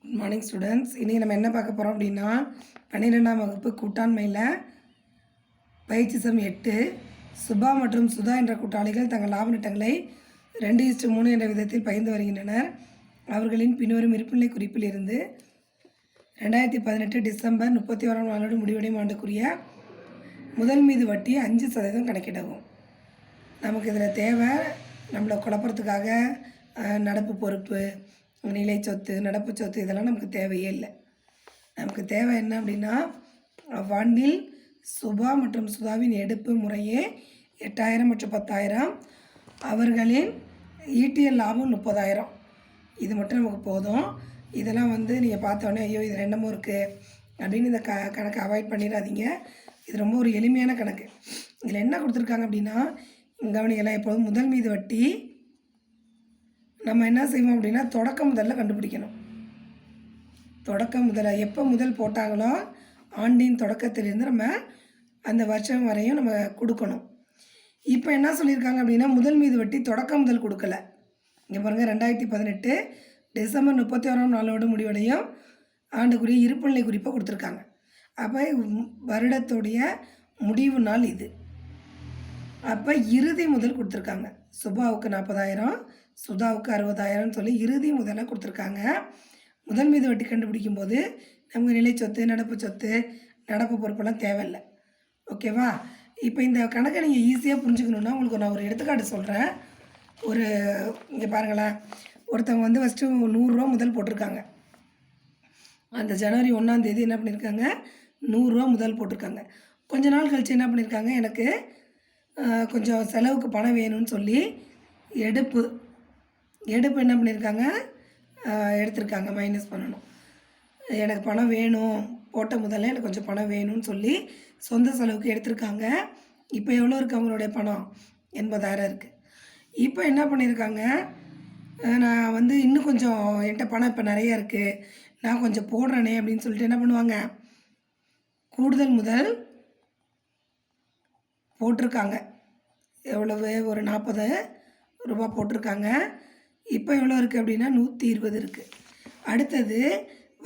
Good morning students. இன்றைக்கி நம்ம என்ன பார்க்க போகிறோம் அப்படின்னா 12ஆம் வகுப்பு கூட்டாண்மையில் பயிற்சி சம் 8 சுபா மற்றும் சுதா என்ற கூட்டாளிகள் தங்கள் லாப நட்டங்களை 2:3 என்ற விதத்தில் பகிர்ந்து வருகின்றனர். அவர்களின் பின்வரும் இருப்புநிலை குறிப்பில் இருந்து 2018 டிசம்பர் 31ஆம் நாளோடு முடிவடையும் ஆண்டுக்குரிய முதல் மீது வட்டி 5% கணக்கிடவும். நமக்கு இதில் தேவை நம்மளை குழப்பறதுக்காக நடப்பு பொறுப்பு, நிலை சொத்து, நடப்பு சொத்து இதெல்லாம் நமக்கு தேவையே இல்லை. நமக்கு தேவை என்ன அப்படின்னா, அவ்வாண்டில் சுபா மற்றும் சுதாவின் எடுப்பு முறையே 8000 மற்றும் 10000, அவர்களின் ஈட்டியல் லாபம் 30,000. இது மட்டும் நமக்கு போதும். இதெல்லாம் நீங்கள் பார்த்தோன்னே ஐயோ இதில் என்னமோ இருக்குது அப்படின்னு இந்த கணக்கை அவாய்ட் பண்ணிடாதீங்க. இது ரொம்ப ஒரு எளிமையான கணக்கு. இதில் என்ன கொடுத்துருக்காங்க அப்படின்னா, கவனிக்கலாம். எப்போதும் முதல் மீது வட்டி நம்ம என்ன செய்வோம் அப்படின்னா தொடக்க முதல்ல கண்டுபிடிக்கணும். தொடக்க முதல்ல எப்போ முதல் போட்டாங்களோ ஆண்டின் தொடக்கத்திலிருந்து நம்ம அந்த வருஷம் வரையும் நம்ம கொடுக்கணும். இப்போ என்ன சொல்லியிருக்காங்க அப்படின்னா, முதல் மீது வட்டி தொடக்க முதல் கொடுக்கல. இங்கே பாருங்கள், 2018 டிசம்பர் 31ஆம் நாளோடு முடிவடையும் ஆண்டுக்குரிய இருப்புநிலை குறிப்பை கொடுத்துருக்காங்க. அப்போ வருடத்துடைய முடிவு நாள் இது. அப்போ இறுதி முதல் கொடுத்துருக்காங்க. சுபாவுக்கு 40,000, சுதாவுக்கு 60,000 சொல்லி இறுதி முதல்ல கொடுத்துருக்காங்க. முதல் மீது வட்டி கண்டுபிடிக்கும் போது நமக்கு நிலை சொத்து, நடப்பு சொத்து, நடப்பு பொறுப்பெல்லாம் தேவையில்லை. ஓகேவா? இப்போ இந்த கணக்கை நீங்கள் ஈஸியாக புரிஞ்சுக்கணுன்னா உங்களுக்கு நான் ஒரு எடுத்துக்காட்டு சொல்கிறேன். இங்கே பாருங்களேன், ஒருத்தவங்க ஃபஸ்ட்டு 100 ரூபா முதல் போட்டிருக்காங்க. அந்த ஜனவரி 1ஆம் தேதி என்ன பண்ணியிருக்காங்க, 100 ரூபா முதல் போட்டிருக்காங்க. கொஞ்ச நாள் கழித்து என்ன பண்ணியிருக்காங்க, எனக்கு கொஞ்சம் செலவுக்கு பணம் வேணும்னு சொல்லி எடுப்பு என்ன பண்ணியிருக்காங்க, எடுத்திருக்காங்க. மைனஸ் பண்ணணும். எனக்கு பணம் வேணும், போட்ட முதல்ல எனக்கு கொஞ்சம் பணம் வேணும்னு சொல்லி சொந்த செலவுக்கு எடுத்திருக்காங்க. இப்போ எவ்வளோ இருக்குது அவங்களுடைய பணம்? 80,000 இருக்குது. இப்போ என்ன பண்ணியிருக்காங்க, நான் இன்னும் கொஞ்சம் என்கிட்ட பணம் இப்போ நிறையா இருக்குது, நான் கொஞ்சம் போடுறேனே அப்படின்னு சொல்லிட்டு என்ன பண்ணுவாங்க, கூடுதல் முதல் போட்டிருக்காங்க. எவ்வளவு? ஒரு 40 ரூபா போட்டிருக்காங்க. இப்போ எவ்வளோ இருக்குது அப்படின்னா 120 இருக்குது. அடுத்தது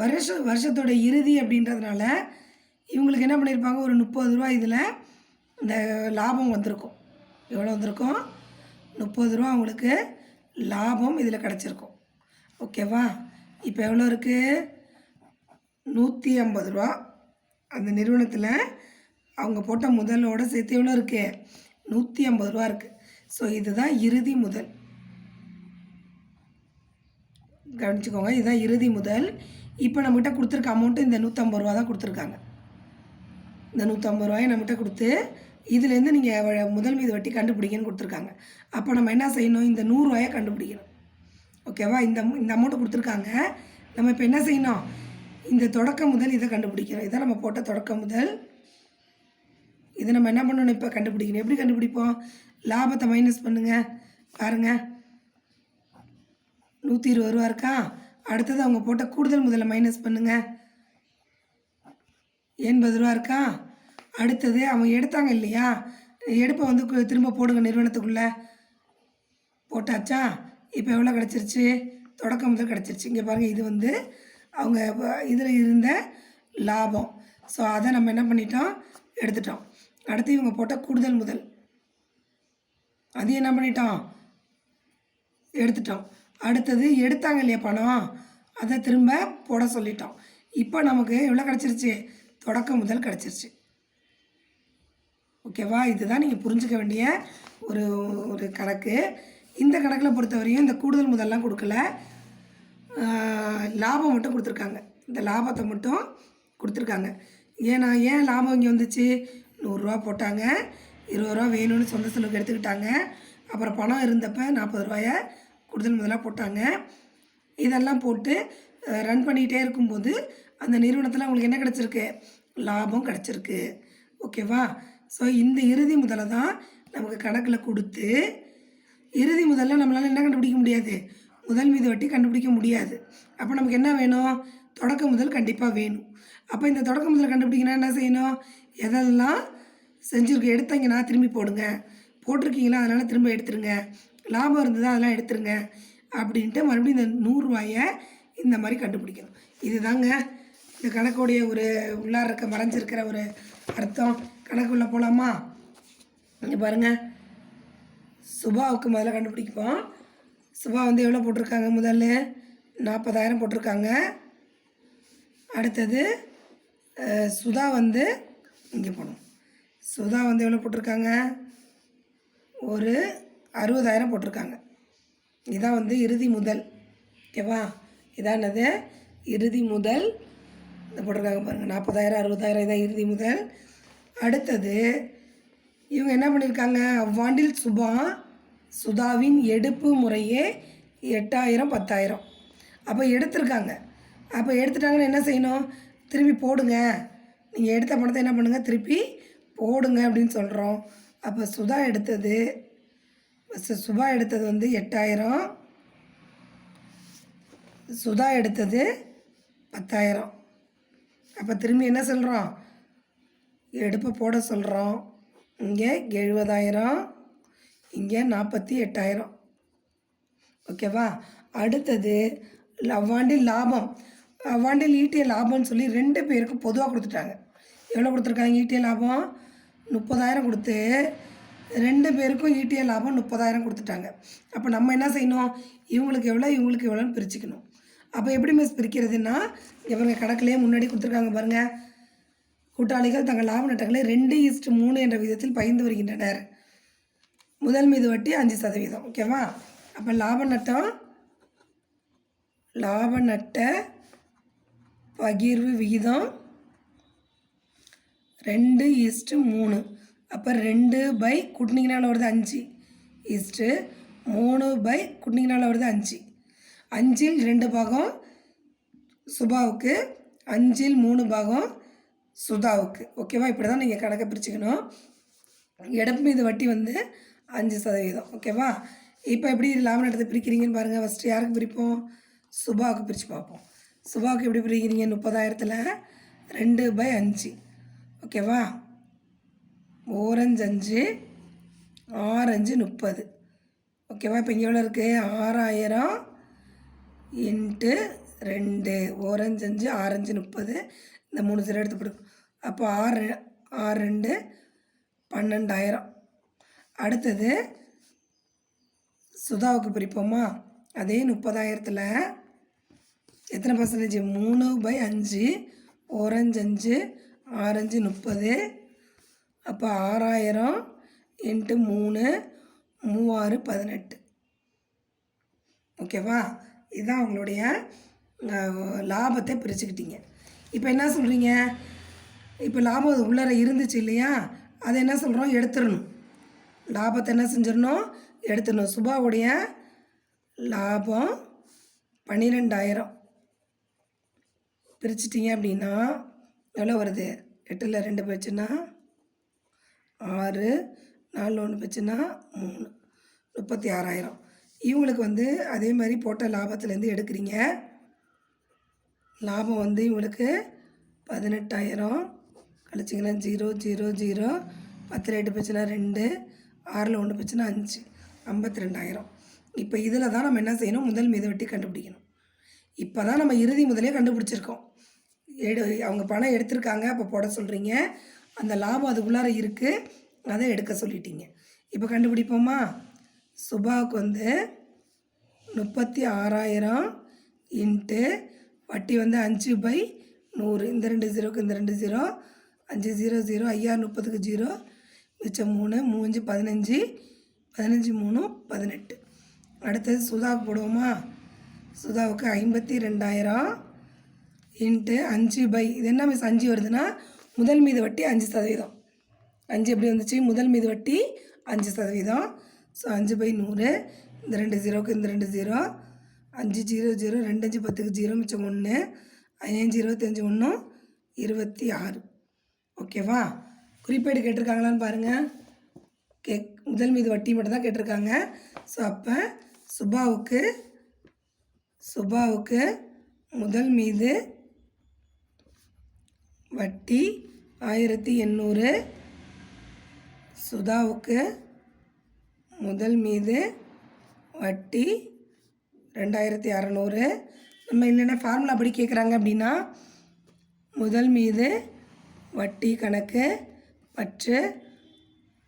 வருஷத்தோட இறுதி அப்படின்றதுனால இவங்களுக்கு என்ன பண்ணியிருப்பாங்க, ஒரு 30 ரூபா இதில் இந்த லாபம் வந்திருக்கும். எவ்வளோ வந்திருக்கும்? 30 ரூபா அவங்களுக்கு லாபம் இதில் கிடச்சிருக்கும். ஓகேவா? இப்போ எவ்வளோ இருக்குது? 150 ரூபா அந்த நிறுவனத்தில் அவங்க போட்ட முதலோடு சேர்த்து எவ்வளோ இருக்குது? 150 ரூபா இருக்குது. ஸோ இதுதான் இறுதி முதல். கவனிச்சுக்கோங்க, இதுதான் இறுதி முதல். இப்போ நம்மகிட்ட கொடுத்துருக்க அமௌண்ட்டு இந்த 150 ரூபா தான் கொடுத்துருக்காங்க. இந்த 150 ரூபாயை நம்மகிட்ட கொடுத்து இதுலேருந்து நீங்கள் முதல் மீது வட்டி கண்டுபிடிக்கணும்னு கொடுத்துருக்காங்க. அப்போ நம்ம என்ன செய்யணும், இந்த 100 ரூபாயை கண்டுபிடிக்கணும். ஓகேவா? இந்த அமௌண்ட்டு கொடுத்துருக்காங்க. நம்ம இப்போ என்ன செய்யணும், இந்த தொடக்க முதல் இதை கண்டுபிடிக்கணும். இதை நம்ம போட்ட தொடக்க முதல். இதை நம்ம என்ன பண்ணணும், இப்போ கண்டுபிடிக்கணும். எப்படி கண்டுபிடிப்போம்? லாபத்தை மைனஸ் பண்ணுங்கள். பாருங்கள், 120 ரூபா இருக்கா? அடுத்தது அவங்க போட்ட கூடுதல் முதல்ல மைனஸ் பண்ணுங்கள். 80 ரூபா இருக்கா? அடுத்தது அவங்க எடுத்தாங்க இல்லையா, எடுப்பை திரும்ப போடுங்க நிறுவனத்துக்குள்ளே. போட்டாச்சா? இப்போ எவ்வளோ கிடச்சிருச்சு? தொடக்க முதல் கிடச்சிருச்சு. இங்கே பாருங்கள், இது அவங்க இதில் இருந்த லாபம். ஸோ அதை நம்ம என்ன பண்ணிட்டோம், எடுத்துட்டோம். அடுத்து இவங்க போட்ட கூடுதல் முதல், அதையும் என்ன பண்ணிட்டோம், எடுத்துட்டோம். அடுத்தது எடுத்தாங்க இல்லையா பணம், அதை திரும்ப போட சொல்லிட்டோம். இப்போ நமக்கு எவ்வளோ கிடச்சிருச்சு? தொடக்க முதல் கிடச்சிருச்சு. ஓகேவா? இதுதான் நீங்கள் புரிஞ்சுக்க வேண்டிய ஒரு கணக்கு. இந்த கணக்கில் பொறுத்தவரையும் இந்த கூடுதல் முதல்லாம் கொடுக்கல, லாபம் மட்டும் கொடுத்துருக்காங்க. இந்த லாபத்தை மட்டும் கொடுத்துருக்காங்க. ஏன் லாபம் இங்கே வந்துச்சு? 100 ரூபா போட்டாங்க, 20 ரூபா வேணும்னு சொந்த செலவுக்கு எடுத்துக்கிட்டாங்க. அப்புறம் பணம் இருந்தப்போ 40 ரூபாயை கூடுதல் முதலாக போட்டாங்க. இதெல்லாம் போட்டு ரன் பண்ணிகிட்டே இருக்கும்போது அந்த நிறுவனத்தில் அவங்களுக்கு என்ன கிடச்சிருக்கு? லாபம் கிடச்சிருக்கு. ஓகேவா? ஸோ இந்த இறுதி முதலை தான் நமக்கு கணக்கில் கொடுத்து, இறுதி முதல்ல நம்மளால் என்ன கண்டுபிடிக்க முடியாது, முதல் மீது வட்டி கண்டுபிடிக்க முடியாது. அப்போ நமக்கு என்ன வேணும்? தொடக்க முதல் கண்டிப்பாக வேணும். அப்போ இந்த தொடக்க முதல் கண்டுபிடிக்கணும் என்ன செய்யணும், எதெல்லாம் செஞ்சுருக்கு எடுத்தீங்கன்னா திரும்பி போடுங்க, போட்டிருக்கீங்களா அதனால் திரும்ப எடுத்துருங்க, லாபம் இருந்ததா அதெல்லாம் எடுத்துருங்க அப்படின்ட்டு மறுபடியும் இந்த 100 ரூபாயை இந்த மாதிரி கண்டுபிடிக்கணும். இதுதாங்க இந்த கணக்குடைய ஒரு உள்ளார இருக்க மறைஞ்சிருக்கிற ஒரு அர்த்தம். கணக்குள்ளே போகலாமா? இங்கே பாருங்கள், சுபாவுக்கு முதல்ல கண்டுபிடிப்போம். சுபா வந்து எவ்வளோ போட்டிருக்காங்க? முதல்ல 40,000 போட்டிருக்காங்க. அடுத்தது சுதா வந்து இங்கே போகணும். சுதா வந்து எவ்வளோ போட்டிருக்காங்க? ஒரு 60,000 போட்டிருக்காங்க. இதான் வந்து இறுதி முதல். ஓகேவா? இதான் என்னது? இறுதி முதல். இந்த போட்டிருக்காங்க பாருங்கள், 40,000 60,000 இதான் இறுதி முதல். அடுத்தது இவங்க என்ன பண்ணியிருக்காங்க? அவ்வாண்டில் சுதாவின் எடுப்பு முறையே 8,000 10,000. அப்போ எடுத்திருக்காங்க. அப்போ எடுத்துட்டாங்கன்னு என்ன செய்யணும்? திருப்பி போடுங்க. நீங்கள் எடுத்த பணத்தை என்ன பண்ணுங்கள்? திருப்பி போடுங்க அப்படின்னு சொல்கிறோம். அப்போ சுபா எடுத்தது வந்து 8,000, சுதா எடுத்தது 10,000. அப்போ திரும்பி என்ன சொல்கிறோம்? எடுப்பை போட சொல்கிறோம். இங்கே 70,000, இங்கே 48,000. ஓகேவா? அடுத்தது அவ்வாண்டில் லாபம். அவ்வாண்டில் ஈட்டிய லாபம்னு சொல்லி 2 பேருக்கு பொதுவாக கொடுத்துட்டாங்க. எவ்வளோ கொடுத்துருக்காங்க? ஈட்டிய லாபம் 30,000 கொடுத்து 2 பேருக்கும் ஈட்டிய லாபம் 30,000 கொடுத்துட்டாங்க. அப்போ நம்ம என்ன செய்யணும்? இவங்களுக்கு எவ்வளோ இவங்களுக்கு எவ்வளோன்னு பிரிச்சுக்கணும். அப்போ எப்படி மிஸ் பிரிக்கிறதுன்னா, இவங்க கணக்கிலே முன்னாடி கொடுத்துருக்காங்க பாருங்கள். கூட்டாளிகள் தங்கள் லாப நட்டங்களை 2:3 என்ற விதத்தில் பகிர்ந்து வருகின்றனர். முதல் மீது வட்டி 5%. ஓகேவா? அப்போ லாப நட்ட பகிர்வு விகிதம் 2:3. அப்போ 2 கூட்டினீங்கனால வருது 5:3 கூட்டினீங்கனால வருது 5. 5இல் 2 பாகம் சுபாவுக்கு, 5இல் 3 பாகம் சுதாவுக்கு. ஓகேவா? இப்படி தான் நீங்கள் கணக்கை பிரிச்சுக்கணும். எடுப்பு மீது வட்டி வந்து 5%. ஓகேவா? இப்போ எப்படி லாப நட்டத்தை பிரிக்கிறீங்கன்னு பாருங்கள். ஃபஸ்ட்டு யாருக்கு பிரிப்போம்? சுபாவுக்கு பிரித்து பார்ப்போம். சுபாவுக்கு எப்படி பிரிக்கிறீங்க? 30,000ல் 2/5. ஓகேவா? 4×5 6×5 30. ஓகேவா? இப்போ இங்கே எவ்வளோ இருக்குது? 6,000 × 2. 4×5 6×5 30. இந்த 3 0 எடுத்து போடும். அப்போ 6×2 12,000. அடுத்தது சுதாவுக்கு பிரிப்போமா? அதே 30,000ல் எத்தனை பர்சன்டேஜ்? 3/5. 4×5 6×5 30. அப்போ 6,000 × 3 3×6 18. ஓகேவா? இதுதான் உங்களுடைய லாபத்தை பிரிச்சுக்கிட்டீங்க. இப்போ என்ன சொல்கிறீங்க? இப்போ லாபம் உள்ளார இருந்துச்சு இல்லையா? அதை என்ன சொல்கிறோம்? எடுத்துடணும். லாபத்தை என்ன செஞ்சிடணும்? எடுத்துடணும். சுபாவுடைய லாபம் 12,000 பிரிச்சிட்டிங்க அப்படின்னா எவ்வளோ வருது? 8ல் 2 போச்சுன்னா 6, 4 1 போச்சுன்னா 3, 36,000. இவங்களுக்கு வந்து அதே மாதிரி போட்ட லாபத்துலேருந்து எடுக்கிறீங்க. லாபம் வந்து இவங்களுக்கு 18,000 கழிச்சிங்கன்னா 0 0 0. 10ல் 8 போச்சுன்னா 2, 6ல் 1 போச்சுன்னா 5, 52,000. இப்போ இதில் தான் நம்ம என்ன செய்யணும்? முதல் மீது வட்டி கண்டுபிடிக்கணும். இப்போ தான் நம்ம இறுதி முதலே கண்டுபிடிச்சிருக்கோம். அவங்க பணம் எடுத்திருக்காங்க, அப்போ போட சொல்கிறீங்க. அந்த லாபம் அதுக்குள்ளார இருக்குது, அதை எடுக்க சொல்லிட்டீங்க. இப்போ கண்டுபிடிப்போமா? சுபாவுக்கு வந்து 36,000 × வட்டி வந்து 5/100. இந்த 2 0க்கு இந்த 2 0. 5 0 0. 5 30க்கு 0. மிச்சம் 3 3 15. 15 3 18. அடுத்தது சுதாவுக்கு போடுவோமா? சுதாவுக்கு 52,000 × 5/. இது என்ன மிஸ் 5 வருதுன்னா முதல் மீது வட்டி 5%. 5 எப்படி வந்துச்சு? முதல் மீது வட்டி 5%. ஸோ 5/100. இந்த 2 0க்கு இந்த 2 0. 5 0 0. 2 5 10க்கு 0. மிச்சம் 1. 5 25 1 26. ஓகேவா? குறிப்பேடு கேட்டிருக்காங்களான்னு பாருங்கள். முதல் மீது வட்டி மட்டும் தான் கேட்டிருக்காங்க. ஸோ அப்போ சுபாவுக்கு முதல் மீது வட்டி 1800. சுதாவுக்கு முதல் மீது வட்டி 2,600. நம்ம இல்லைன்னா ஃபார்முலா படி கேட்குறாங்க அப்படின்னா முதல் மீது வட்டி கணக்கு பற்று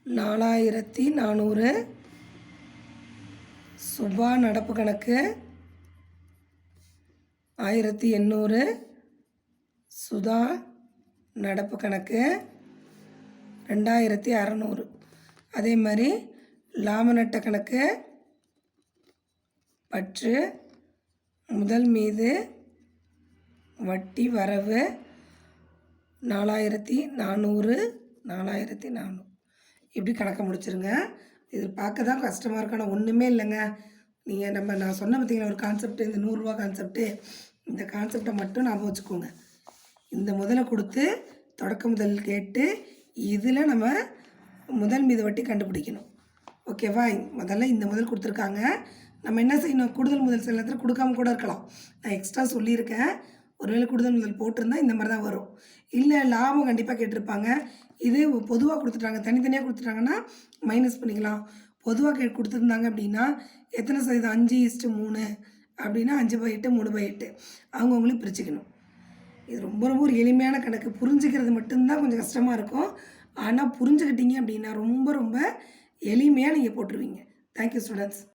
4400, சுபா நடப்பு கணக்கு 1800, சுதா நடப்பு கணக்கு 2600. அதே மாதிரி லாப நட்ட கணக்கு பற்று முதல் மீது வட்டி வரவு 4400, 4400 இப்படி கணக்கை முடிச்சிருங்க. இது பார்க்க தான் கஷ்டமாக இருக்கும், ஆனால் ஒன்றுமே இல்லைங்க. நீங்கள் நான் சொன்ன பார்த்தீங்கன்னா ஒரு கான்செப்ட், இந்த 100 ரூபா கான்செப்ட்டு, இந்த கான்செப்டை மட்டும் ஞாபகம் வச்சுக்கோங்க. இந்த முதலை கொடுத்து தொடக்க முதல் கேட்டு இதில் நம்ம முதல் மீது வட்டி கண்டுபிடிக்கணும். ஓகேவா? முதல்ல இந்த முதல் கொடுத்துருக்காங்க. நம்ம என்ன செய்யணும், கூடுதல் முதல் சில நேரத்தில் கொடுக்காம கூட இருக்கலாம். நான் எக்ஸ்ட்ரா சொல்லியிருக்கேன். ஒருவேளை கூடுதல் முதல் போட்டிருந்தால் இந்த மாதிரி தான் வரும். இல்லை லாபம் கண்டிப்பாக கேட்டிருப்பாங்க. இது பொதுவாக கொடுத்துட்டாங்க, தனித்தனியாக கொடுத்துட்டாங்கன்னா மைனஸ் பண்ணிக்கலாம். பொதுவாக கொடுத்துருந்தாங்க அப்படின்னா எத்தனை சதவீதம், 5:3 அப்படின்னா 5/8, 3/8 அவங்கவுங்களையும் பிரிச்சுக்கணும். இது ரொம்ப ரொம்ப ஒரு எளிமையான கணக்கு. புரிஞ்சுக்கிறது மட்டும்தான் கொஞ்சம் கஷ்டமாக இருக்கும். ஆனால் புரிஞ்சுக்கிட்டீங்க அப்படின்னா ரொம்ப ரொம்ப எளிமையாக நீங்கள் போட்டுருவீங்க. Thank you students.